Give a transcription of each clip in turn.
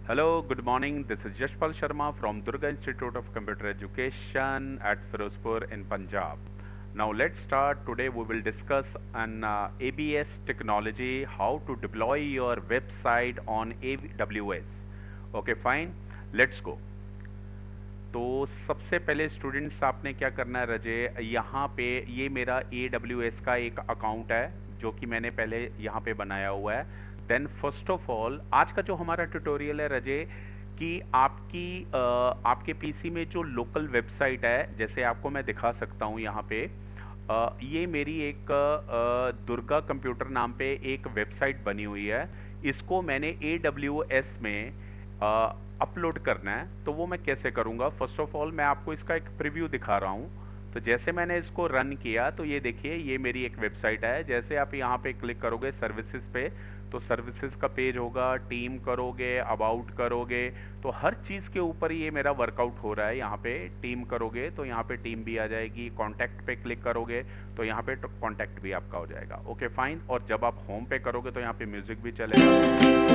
Hello, good morning. This is Yashpal Sharma from Durga Institute of Computer Education at Firozpur in Punjab. Now let's start. Today we will discuss an ABS technology, how to deploy your website on AWS. Okay, fine. Let's go. तो सबसे पहले students आपने क्या करना है रजे, यहाँ पे ये मेरा AWS का एक अकाउंट है जो कि मैंने पहले यहाँ पे बनाया हुआ है। देन फर्स्ट ऑफ ऑल आज का जो हमारा ट्यूटोरियल है रजे कि आपके पीसी में जो लोकल वेबसाइट है, जैसे आपको मैं दिखा सकता हूँ यहाँ पे ये मेरी एक दुर्गा कंप्यूटर नाम पे एक वेबसाइट बनी हुई है। इसको मैंने AWS में अपलोड करना है, तो वो मैं कैसे करूँगा। फर्स्ट ऑफ ऑल मैं आपको इसका एक प्रीव्यू दिखा रहा हूँ। तो जैसे मैंने इसको रन किया तो ये देखिए, ये मेरी एक वेबसाइट है। जैसे आप यहाँ पे क्लिक करोगे सर्विसेज पे, तो सर्विसेज का पेज होगा, टीम करोगे, अबाउट करोगे, तो हर चीज़ के ऊपर ये मेरा वर्कआउट हो रहा है। यहाँ पे टीम करोगे तो यहाँ पे टीम भी आ जाएगी, कॉन्टैक्ट पे क्लिक करोगे तो यहाँ पे कॉन्टैक्ट भी आपका हो जाएगा। Okay fine. और जब आप होम पे करोगे तो यहाँ पे म्यूजिक भी चलेगा।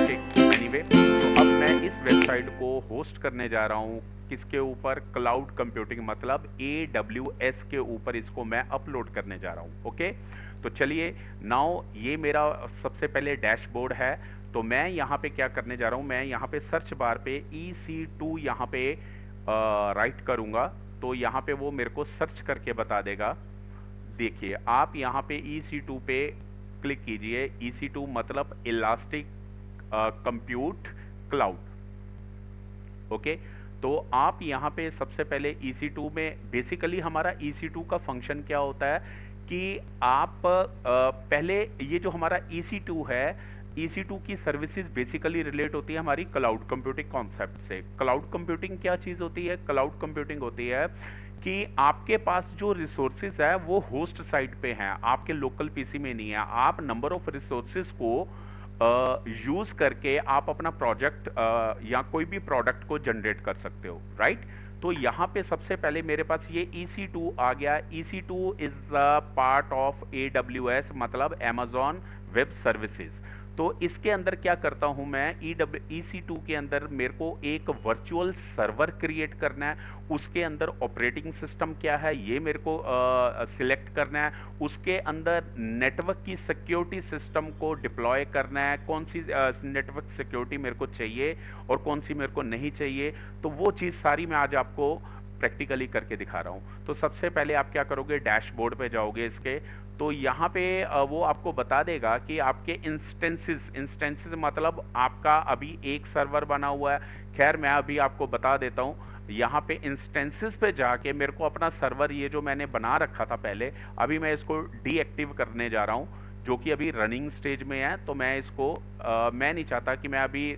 ओके एनीवे, तो अब मैं इस वेबसाइट को होस्ट करने जा रहा हूँ। किसके ऊपर? क्लाउड कंप्यूटिंग, मतलब AWS के ऊपर इसको मैं अपलोड करने जा रहा हूँ। ओके, तो चलिए नाउ ये मेरा सबसे पहले डैशबोर्ड है। तो मैं यहाँ पे क्या करने जा रहा हूँ, मैं यहाँ पे सर्च बार पे EC2 यहाँ पे राइट करूँगा तो यहाँ पे वो मेरे को सर्च करके बता देगा। देखिए आप यहाँ पे EC2 पे क्लिक कीजिए। EC2 मतलब इलास्टिक कंप्यूट क्लाउड। ओके, तो आप यहाँ पे सबसे पहले EC2 में बेसिकली हमारा EC2 का फंक्शन क्या होता है कि आप पहले ये जो हमारा EC2 है, EC2 की सर्विसेज बेसिकली रिलेट होती है हमारी क्लाउड कंप्यूटिंग कॉन्सेप्ट से। क्लाउड कंप्यूटिंग क्या चीज होती है? क्लाउड कंप्यूटिंग होती है कि आपके पास जो रिसोर्सेज है वो होस्ट साइट पे हैं, आपके लोकल पीसी में नहीं है। आप नंबर ऑफ रिसोर्सेज को यूज करके आप अपना प्रोजेक्ट या कोई भी प्रोडक्ट को जनरेट कर सकते हो, राइट। तो यहाँ पे सबसे पहले मेरे पास ये EC2 आ गया। EC2 is the part of AWS, मतलब Amazon वेब सर्विसेज। तो इसके अंदर क्या करता हूं मैं, EC2 के अंदर मेरे को एक वर्चुअल सर्वर क्रिएट करना है। उसके अंदर ऑपरेटिंग सिस्टम क्या है ये मेरे को सिलेक्ट करना है। उसके अंदर नेटवर्क की सिक्योरिटी सिस्टम को डिप्लॉय करना है, कौन सी नेटवर्क सिक्योरिटी मेरे को चाहिए और कौन सी मेरे को नहीं चाहिए। तो वो चीज़ सारी मैं आज आपको प्रैक्टिकली करके दिखा रहा हूं। तो सबसे पहले आप क्या करोगे, डैशबोर्ड पे जाओगे इसके, तो यहाँ पे वो आपको बता देगा कि आपके इंस्टेंसेस मतलब आपका अभी एक सर्वर बना हुआ है। खैर मैं अभी आपको बता देता हूँ, यहाँ पे इंस्टेंसेस पे जाके मेरे को अपना सर्वर ये जो मैंने बना रखा था पहले, अभी मैं इसको डीएक्टिव करने जा रहा हूँ जो कि अभी रनिंग स्टेज में है। तो मैं इसको मैं नहीं चाहता कि मैं अभी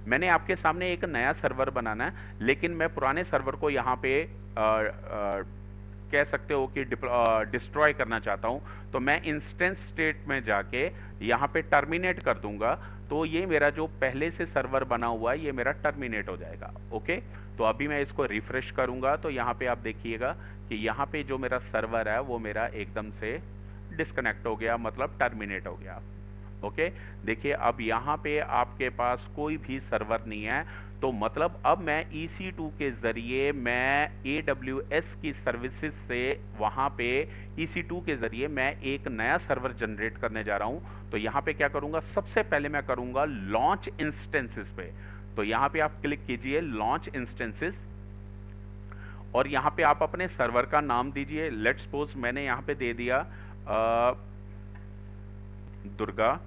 मैंने आपके सामने एक नया सर्वर बनाना है, लेकिन मैं पुराने सर्वर को यहाँ पे कह सकते हो कि डिस्ट्रॉय करना चाहता हूं। तो मैं इंस्टेंस स्टेट में जाके यहाँ पे टर्मिनेट कर दूंगा, तो ये मेरा जो पहले से सर्वर बना हुआ है ये मेरा टर्मिनेट हो जाएगा। ओके, तो अभी मैं इसको रिफ्रेश करूंगा तो यहाँ पे आप देखिएगा कि यहाँ पे जो मेरा सर्वर है वो मेरा एकदम से डिस्कनेक्ट हो गया, मतलब टर्मिनेट हो गया। ओके, देखिए अब यहाँ पे आपके पास कोई भी सर्वर नहीं है। तो मतलब अब मैं EC2 के जरिए मैं AWS की सर्विसेज से वहां पे EC2 के जरिए मैं एक नया सर्वर जनरेट करने जा रहा हूं। तो यहाँ पे क्या करूंगा, सबसे पहले मैं करूंगा लॉन्च इंस्टेंसेस पे। तो यहाँ पे आप क्लिक कीजिए लॉन्च इंस्टेंसेस, और यहाँ पे आप अपने सर्वर का नाम दीजिए। लेट्स सपोज मैंने यहाँ पे दे दिया Durga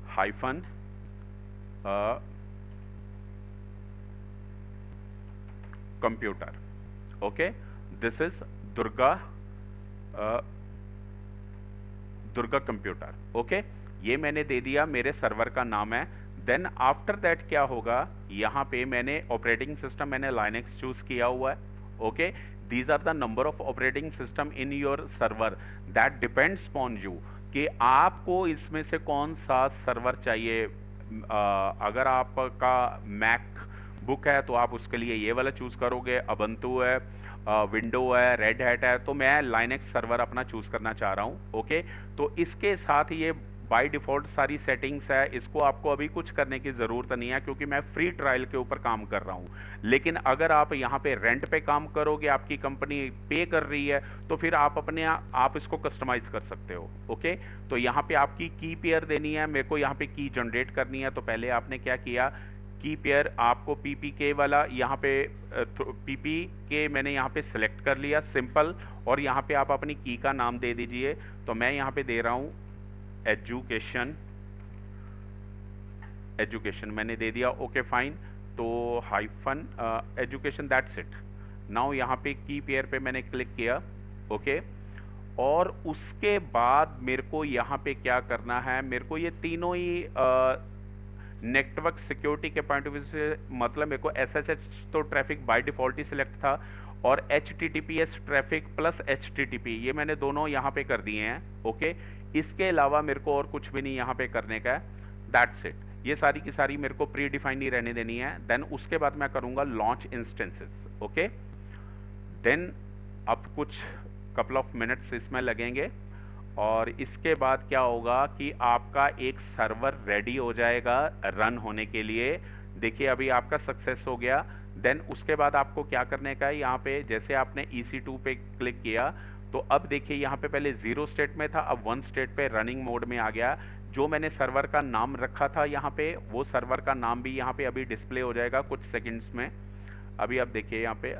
hyphen computer. Okay, this is Durga Durga computer. Okay, ये मैंने दे दिया, मेरे सर्वर का नाम है। देन आफ्टर दैट क्या होगा, यहाँ पे मैंने ऑपरेटिंग सिस्टम मैंने लाइनक्स चूज किया हुआ है। Okay, these are the number of operating system in your server, that depends on you कि आपको इसमें से कौन सा सर्वर चाहिए। अगर आपका मैक बुक है तो आप उसके लिए ये वाला चूज करोगे, अबंतु है, विंडो है, रेड हैट है, तो मैं लाइनक्स सर्वर अपना चूज करना चाह रहा हूँ। ओके, तो इसके साथ ये बाय डिफ़ॉल्ट सारी सेटिंग्स है, इसको आपको अभी कुछ करने की ज़रूरत नहीं है क्योंकि मैं फ्री ट्रायल के ऊपर काम कर रहा हूँ। लेकिन अगर आप यहाँ पे रेंट पे काम करोगे, आपकी कंपनी पे कर रही है, तो फिर आप आप इसको कस्टमाइज़ कर सकते हो। ओके, तो यहाँ पे आपकी की पेयर देनी है, मेरे को यहाँ पे की जनरेट करनी है। तो पहले आपने क्या किया, की पेयर आपको पीपीके वाला यहाँ पे पीपीके मैंने यहाँ पे सिलेक्ट कर लिया, सिंपल। और यहाँ पे आप अपनी की का नाम दे दीजिए। तो मैं यहाँ पे दे रहा हूँ एजुकेशन, एजुकेशन मैंने दे दिया। ओके फाइन, तो hyphen education, that's it. Now यहाँ पे की पेयर पे मैंने क्लिक किया। ओके, और उसके बाद मेरे को यहाँ पे क्या करना है, मेरे को ये तीनों ही नेटवर्क सिक्योरिटी के पॉइंट ऑफ व्यू से, मतलब मेरे को एसएसएच तो traffic by default he select था, और एचटीटीपीएस ट्रैफिक प्लस एचटीटीपी ये मैंने दोनों यहाँ पे कर दिए हैं। ओके, इसके अलावा मेरे को और कुछ भी नहीं यहाँ पे करने का है, दैट्स इट। ये सारी की सारी मेरे को प्री डिफाइंड ही रहने देनी है। देन उसके बाद मैं करूंगा लॉन्च इंस्टेंसेस। ओके, देन अब कुछ कपल ऑफ मिनट्स इसमें लगेंगे, और इसके बाद क्या होगा कि आपका एक सर्वर रेडी हो जाएगा रन होने के लिए। देखिए अभी आपका सक्सेस हो गया। देन उसके बाद आपको क्या करने का है, यहाँ पे जैसे आपने EC2 पे क्लिक किया, तो अब देखिए यहाँ पे पहले 0 स्टेट में था, अब 1 स्टेट पे रनिंग मोड में आ गया। जो मैंने सर्वर का नाम रखा था यहाँ पे, वो सर्वर का नाम भी यहाँ पे अभी डिस्प्ले हो जाएगा कुछ सेकंड्स में। अभी आप देखिए यहाँ पे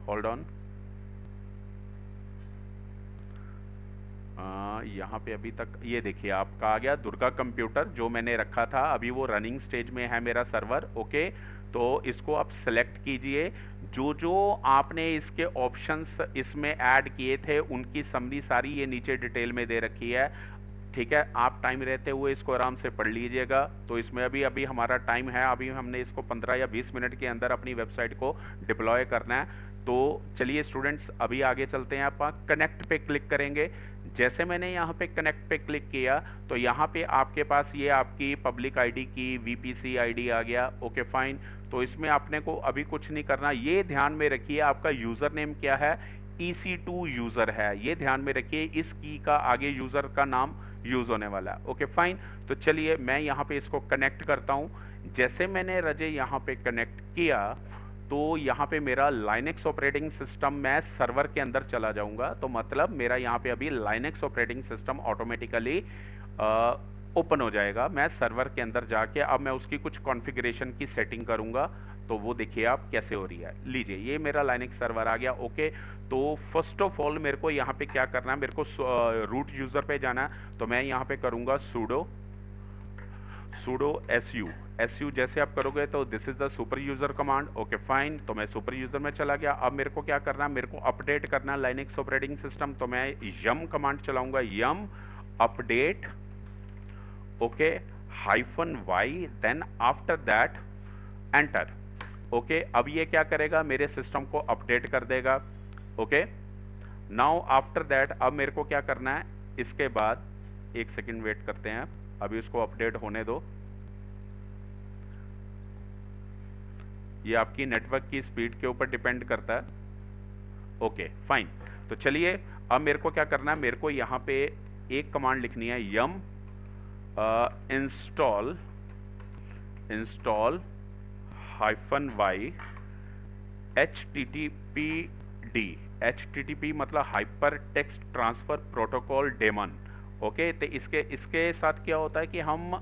होल्ड ऑन, यहाँ पे अभी तक ये देखिए आपका आ गया दुर्गा कंप्यूटर, जो मैंने रखा था, अभी वो रनिंग स्टेज में है मेरा सर्वर। ओके, तो इसको आप सेलेक्ट कीजिए। जो जो आपने इसके ऑप्शंस इसमें ऐड किए थे उनकी समरी सारी ये नीचे डिटेल में दे रखी है। ठीक है, आप टाइम रहते हुए इसको आराम से पढ़ लीजिएगा। तो इसमें अभी अभी हमारा टाइम है, अभी हमने इसको 15 या 20 मिनट के अंदर अपनी वेबसाइट को डिप्लॉय करना है। तो चलिए स्टूडेंट्स अभी आगे चलते हैं। आप कनेक्ट पे क्लिक करेंगे। जैसे मैंने यहाँ पे कनेक्ट पे क्लिक किया, तो यहाँ पे आपके पास ये आपकी पब्लिक आईडी की VPC आईडी आ गया। ओके फाइन, तो इसमें आपने को अभी कुछ नहीं करना। ये ध्यान में रखिए आपका यूजर नेम क्या है, EC2 यूजर है, ये ध्यान में रखिए। इस की का आगे यूजर का नाम यूज होने वाला है। ओके फाइन, तो चलिए मैं यहाँ पे इसको कनेक्ट करता हूँ। जैसे मैंने रजे यहाँ पे कनेक्ट किया, तो यहाँ पे मेरा लाइनेक्स ऑपरेटिंग सिस्टम, मैं सर्वर के अंदर चला जाऊंगा, तो मतलब मेरा यहाँ पे अभी Linux operating system automatically open हो जाएगा। मैं सर्वर के अंदर जाके अब मैं उसकी कुछ कॉन्फ़िगरेशन की सेटिंग करूंगा, तो वो देखिए आप कैसे हो रही है। लीजिए ये मेरा लाइनेक्स सर्वर आ गया। ओके, तो फर्स्ट ऑफ ऑल मेरे को यहाँ पे क्या करना है, मेरे को रूट यूजर पे जाना है। तो मैं यहाँ पे करूंगा sudo su जैसे आप करोगे तो this is the super user command. Okay fine, तो मैं सुपर यूजर में चला गया। अब मेरे को क्या करना है, मेरे को अपडेट करना है लाइनेक्स ऑपरेटिंग सिस्टम। तो मैं यम कमांड चलाऊंगा, yum update, okay -y, then after that enter. Okay, अब ये क्या करेगा, मेरे सिस्टम को अपडेट कर देगा। ओके, नाउ आफ्टर दैट अब मेरे को क्या करना है, इसके बाद एक सेकंड वेट करते हैं, अभी उसको अपडेट होने दो। ये आपकी नेटवर्क की स्पीड के ऊपर डिपेंड करता है। ओके फाइन, तो चलिए अब मेरे को क्या करना है, मेरे को यहाँ पे एक कमांड लिखनी है, यम इंस्टॉल -y HTTP मतलब hyper text transfer protocol daemon. Okay, तो इसके साथ क्या होता है कि हम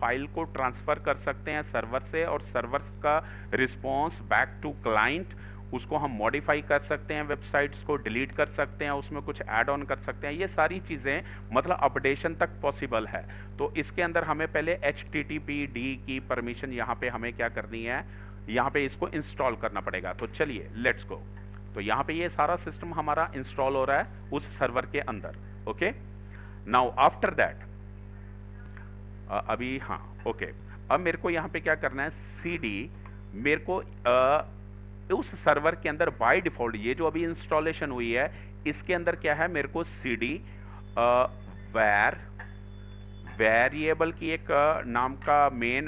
फाइल को ट्रांसफर कर सकते हैं सर्वर से, और सर्वर का रिस्पॉन्स बैक टू क्लाइंट, उसको हम मॉडिफाई कर सकते हैं, वेबसाइट्स को डिलीट कर सकते हैं, उसमें कुछ ऐड ऑन कर सकते हैं। ये सारी चीज़ें मतलब अपडेशन तक पॉसिबल है। तो इसके अंदर हमें पहले HTTPD की परमिशन यहाँ पे हमें क्या करनी है, यहाँ पे इसको इंस्टॉल करना पड़ेगा। तो चलिए लेट्स गो। तो यहाँ पे ये सारा सिस्टम हमारा इंस्टॉल हो रहा है उस सर्वर के अंदर। ओके, नाउ आफ्टर दैट अभी हाँ ओके, अब मेरे को यहाँ पे क्या करना है, CD मेरे को उस सर्वर के अंदर बाय डिफॉल्ट ये जो अभी इंस्टॉलेशन हुई है इसके अंदर क्या है, मेरे को CD वेरिएबल की एक नाम का मेन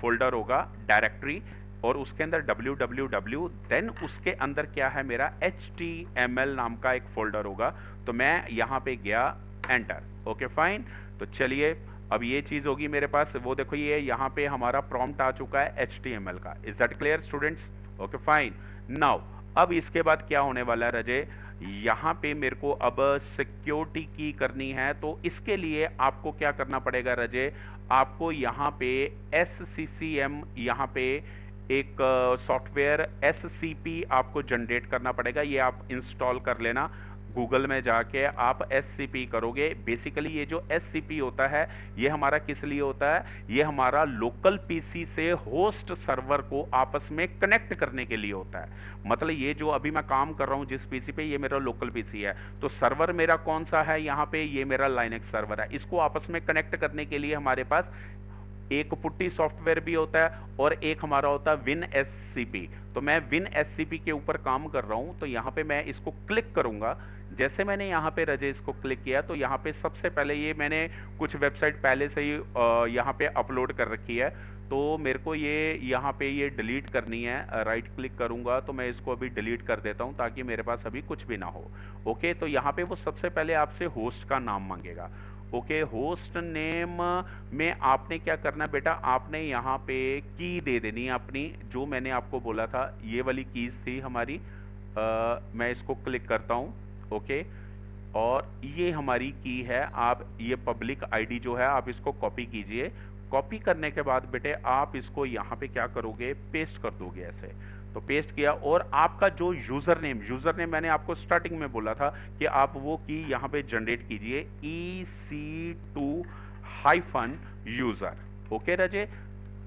फोल्डर होगा, डायरेक्टरी, और उसके अंदर www, देन उसके अंदर क्या है मेरा HTML नाम का एक फोल्डर होगा। तो मैं यहाँ पे गया, एंटर। Okay fine. तो चलिए, अब ये चीज होगी मेरे पास, वो देखो ये यहाँ पे हमारा प्रॉम्प्ट आ चुका है HTML का। Is that clear students? Okay fine. Now अब इसके बाद क्या होने वाला है रजे, यहाँ पे मेरे को अब सिक्योरिटी की करनी है। तो इसके लिए आपको क्या करना पड़ेगा रजे, आपको यहाँ पे SCCM, यहाँ पे एक सॉफ्टवेयर SCP आपको जनरेट करना पड़ेगा। ये आप इंस्टॉल कर लेना, गूगल में जाके आप SCP करोगे। बेसिकली ये जो SCP होता है, ये हमारा किस लिए होता है, ये हमारा लोकल पीसी से होस्ट सर्वर को आपस में कनेक्ट करने के लिए होता है। मतलब ये जो अभी मैं काम कर रहा हूं जिस पीसी पे, ये मेरा लोकल पीसी है, तो सर्वर मेरा कौन सा है यहाँ पे, ये मेरा लाइनक्स सर्वर है। इसको आपस में कनेक्ट करने के लिए हमारे पास एक पुट्टी सॉफ्टवेयर भी होता है और एक हमारा होता है WinSCP। तो मैं WinSCP के ऊपर काम कर रहा हूं, तो यहाँ पे मैं इसको क्लिक करूंगा। जैसे मैंने यहाँ पे रजे इसको क्लिक किया, तो यहाँ पे सबसे पहले ये मैंने कुछ वेबसाइट पहले से ही यहाँ पे अपलोड कर रखी है, तो मेरे को ये यहाँ पे ये डिलीट करनी है। राइट क्लिक करूंगा तो मैं इसको अभी डिलीट कर देता हूँ ताकि मेरे पास अभी कुछ भी ना हो। ओके, तो यहाँ पे वो सबसे पहले आपसे होस्ट का नाम मांगेगा। ओके, होस्ट नेम में आपने क्या करना बेटा, आपने यहाँ पे की दे देनी है अपनी, जो मैंने आपको बोला था ये वाली कीज थी हमारी। मैं इसको क्लिक करता हूँ। ओके, और ये हमारी की है। आप ये पब्लिक आईडी जो है आप इसको कॉपी कीजिए। कॉपी करने के बाद बेटे आप इसको यहाँ पे क्या करोगे, पेस्ट कर दोगे ऐसे। तो पेस्ट किया, और आपका जो यूजर नेम मैंने आपको स्टार्टिंग में बोला था कि आप वो की यहाँ पे जनरेट कीजिए, EC2-user। ओके रजे,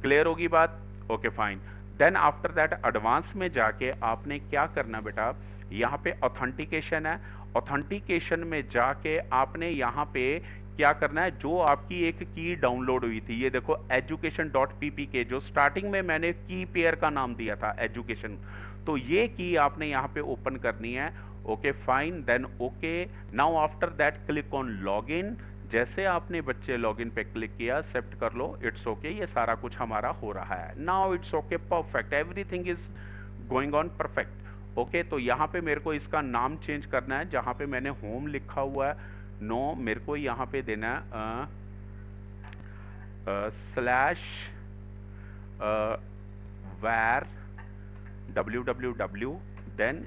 क्लियर होगी बात? Okay fine. Then after that advance में जाके आपने क्या करना बेटा, यहाँ पे ऑथेंटिकेशन है। ऑथेंटिकेशन में जाके आपने यहाँ पे क्या करना है, जो आपकी एक की डाउनलोड हुई थी, ये देखो education.ppk, जो स्टार्टिंग में मैंने की पेयर का नाम दिया था एजुकेशन, तो ये की आपने यहाँ पे ओपन करनी है। Okay fine, then okay. Now after that click on login. जैसे आपने बच्चे लॉगिन पे क्लिक किया, एक्सेप्ट कर लो, इट्स ओके, ये सारा कुछ हमारा हो रहा है। Now it's okay, perfect, everything is going on perfect. Okay, तो यहाँ पे मेरे को इसका नाम चेंज करना है। जहाँ पे मैंने होम लिखा हुआ है, नो, मेरे को यहाँ पे देना है स्लैश var www, देन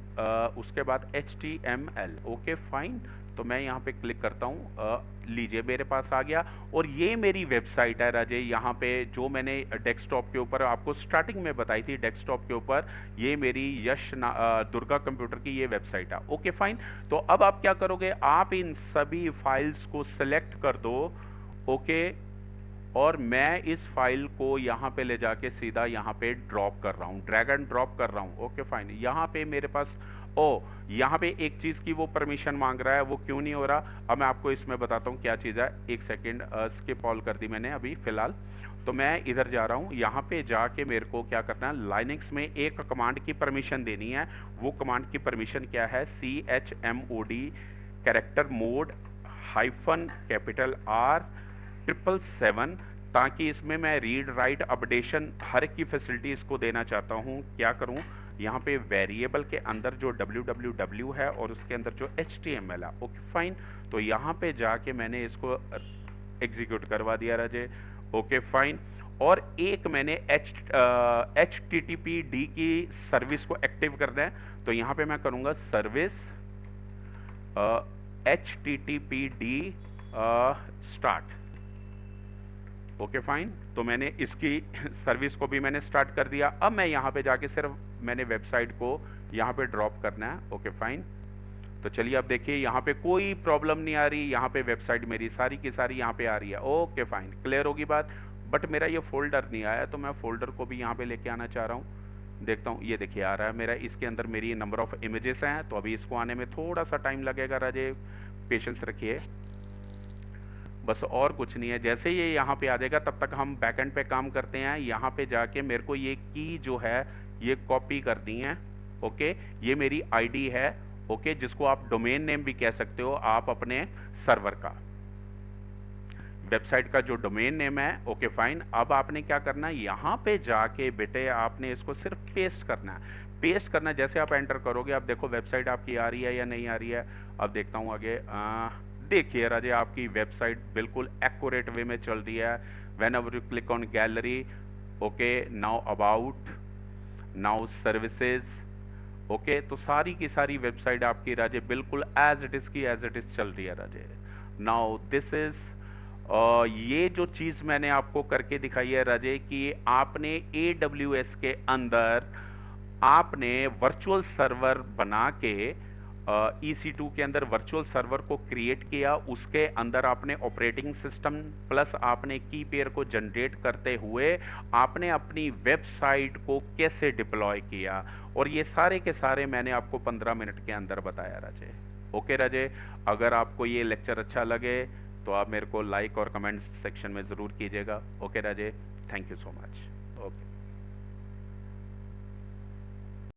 उसके बाद HTML। ओके फाइन, तो मैं यहाँ पे क्लिक करता हूँ। लीजिए मेरे पास आ गया, और ये मेरी वेबसाइट है राजे। यहाँ पे जो मैंने डेस्कटॉप के ऊपर आपको स्टार्टिंग में बताई थी, डेस्कटॉप के ऊपर ये मेरी दुर्गा कंप्यूटर की ये वेबसाइट है। ओके फाइन, तो अब आप क्या करोगे, आप इन सभी फाइल्स को सिलेक्ट कर दो। ओके, और मैं इस फाइल को यहाँ पे ले जाके सीधा यहाँ पे ड्रॉप कर रहा हूँ, ड्रैग एंड ड्रॉप कर रहा हूँ। ओके फाइन, यहाँ पे मेरे पास यहाँ पे एक चीज की वो परमिशन मांग रहा है, वो क्यों नहीं हो रहा, अब मैं आपको इसमें बताता हूँ क्या चीज है। एक सेकेंड, स्किप ऑल कर दी मैंने अभी फिलहाल। तो मैं इधर जा रहा हूँ, यहाँ पे जाके मेरे को क्या करना है, लाइनक्स में एक कमांड की परमिशन देनी है। वो कमांड की परमिशन क्या है, CHMOD कैरेक्टर मोड -R 777, ताकि इसमें मैं रीड राइट अपडेशन हर की फैसिलिटी इसको देना चाहता हूँ। क्या करूँ, यहाँ पे वेरिएबल के अंदर जो www है और उसके अंदर जो HTML है। ओके फाइन, तो यहाँ पे जाके मैंने इसको एग्जीक्यूट करवा दिया राजे। ओके फाइन, और एक मैंने HTTPD की सर्विस को एक्टिव करना है, तो यहाँ पे मैं करूँगा service HTTPD start. Okay fine, तो मैंने इसकी सर्विस को भी मैंने स्टार्ट कर दिया। अब मैं यहाँ पे जाके सिर्फ मैंने वेबसाइट को यहाँ पे ड्रॉप करना है। ओके फाइन, तो चलिए अब देखिए यहाँ पे कोई प्रॉब्लम नहीं आ रही, यहाँ पे वेबसाइट मेरी सारी की सारी यहाँ पे आ रही है। ओके फाइन, क्लियर होगी बात। बट मेरा ये फोल्डर नहीं आया, तो मैं फोल्डर को भी यहाँ पे लेके आना चाह रहा हूँ। देखता हूँ, ये देखिए आ रहा है मेरा, इसके अंदर मेरी नंबर ऑफ इमेजेस हैं, तो अभी इसको आने में थोड़ा सा टाइम लगेगा राजे, पेशेंस रखिए, बस और कुछ नहीं है। जैसे ये यहाँ पे आ जाएगा, तब तक हम बैकएंड पे काम करते हैं। यहाँ पे जाके मेरे को ये की जो है ये कॉपी करनी है। ओके, ये मेरी आईडी है। ओके, जिसको आप डोमेन नेम भी कह सकते हो, आप अपने सर्वर का, वेबसाइट का जो डोमेन नेम है। ओके फाइन, अब आपने क्या करना है, यहाँ पे जाके बेटे आपने इसको सिर्फ पेस्ट करना है। पेस्ट करना, जैसे आप एंटर करोगे, आप देखो वेबसाइट आपकी आ रही है या नहीं आ रही है। अब देखता हूँ आगे, देखिए राजे, आपकी वेबसाइट बिल्कुल एक्यूरेट वे में चल रही है। When ever you click on gallery, okay, now about, now services, okay, तो सारी की सारी वेबसाइट आपकी राजे बिल्कुल एज इट इज की एज इट इज चल रही है राजे। नाउ दिस इज ये जो चीज मैंने आपको करके दिखाई है राजे, कि आपने AWS के अंदर आपने वर्चुअल सर्वर बना के EC2 के अंदर वर्चुअल सर्वर को क्रिएट किया, उसके अंदर आपने ऑपरेटिंग सिस्टम प्लस आपने की पेयर को जनरेट करते हुए आपने अपनी वेबसाइट को कैसे डिप्लॉय किया, और ये सारे के सारे मैंने आपको 15 मिनट के अंदर बताया राजे। ओके राजे, अगर आपको ये लेक्चर अच्छा लगे तो आप मेरे को लाइक और कमेंट सेक्शन में ज़रूर कीजिएगा। Okay Raje, thank you so much.